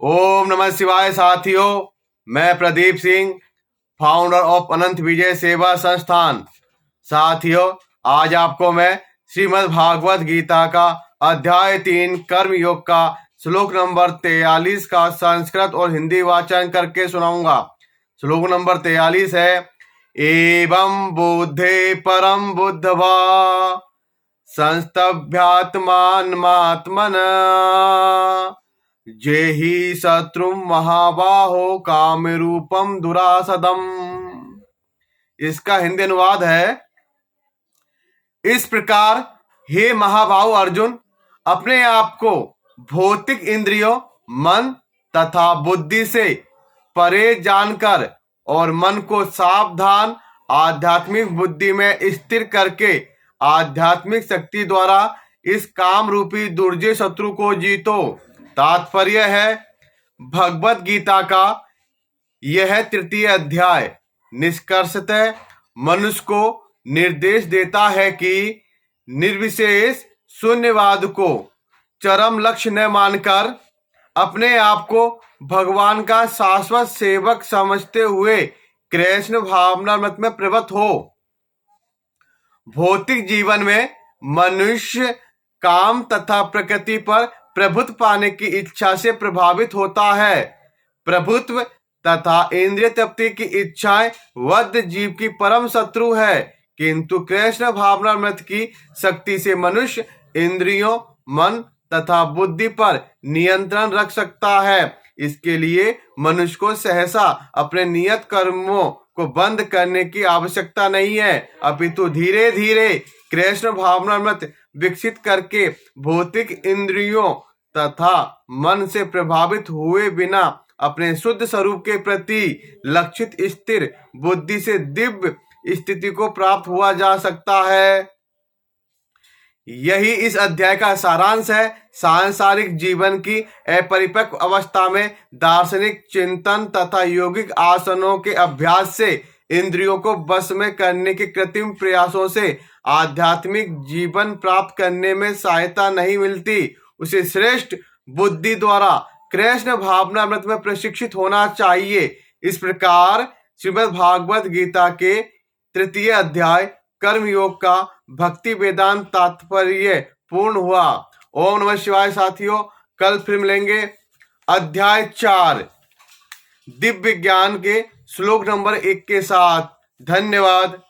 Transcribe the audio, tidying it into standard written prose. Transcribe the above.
ओम नमः शिवाय साथियों, मैं प्रदीप सिंह, फाउंडर ऑफ अनंत विजय सेवा संस्थान। साथियों, आज आपको मैं श्रीमद् भागवत गीता का अध्याय 3 कर्म योग का श्लोक नंबर 43 का संस्कृत और हिंदी वाचन करके सुनाऊंगा। श्लोक नंबर 43 है, एवं बुद्धे परम बुद्धवा संस्तभ्यात्मात्मन जेहि शत्रु महाबाहो काम रूपम दुरासदम। इसका हिंदी अनुवाद है, इस प्रकार हे महाबाहु अर्जुन, अपने आप को भौतिक इंद्रियों, मन तथा बुद्धि से परे जानकर और मन को सावधान आध्यात्मिक बुद्धि में स्थिर करके आध्यात्मिक शक्ति द्वारा इस काम रूपी दुर्जय शत्रु को जीतो। तात्पर्य है, भगवत गीता का यह तृतीय अध्याय निष्कर्षतः मनुष्य को निर्देश देता है कि निर्विशेष शून्यवाद को चरम लक्ष्य न मानकर अपने आप को भगवान का शाश्वत सेवक समझते हुए कृष्ण भावनामृत में प्रवृत्त हो। भौतिक जीवन में मनुष्य काम तथा प्रकृति पर प्रभुत्व पाने की इच्छा से प्रभावित होता है। प्रभुत्व तथा इंद्रिय तृप्ति की इच्छाएं वध जीव की परम शत्रु है, किंतु कृष्ण भावनामृत की शक्ति से मनुष्य इंद्रियों, मन तथा बुद्धि पर नियंत्रण रख सकता है। इसके लिए मनुष्य को सहसा अपने नियत कर्मों को बंद करने की आवश्यकता नहीं है, अपितु धीरे धीरे कृष्ण भावनामृत विकसित करके भौतिक इंद्रियों तथा मन से प्रभावित हुए बिना अपने शुद्ध स्वरूप के प्रति लक्षित स्थिर बुद्धि से दिव्य स्थिति को प्राप्त हुआ जा सकता है। यही इस अध्याय का सारांश है। सांसारिक जीवन की अपरिपक्व अवस्था में दार्शनिक चिंतन तथा योगिक आसनों के अभ्यास से इंद्रियों को वश में करने के कृत्रिम प्रयासों से आध्यात्मिक जीवन प्राप्त करने में सहायता नहीं मिलती। उसे श्रेष्ठ बुद्धि द्वारा कृष्ण भावनामृत में प्रशिक्षित होना चाहिए। इस प्रकार श्रीमद् भागवत गीता के तृतीय अध्याय कर्म योग का भक्ति वेदांत तात्पर्य पूर्ण हुआ। ओम नमः शिवाय साथियों, कल फिर मिलेंगे अध्याय 4 दिव्य ज्ञान के श्लोक नंबर 1 के साथ। धन्यवाद।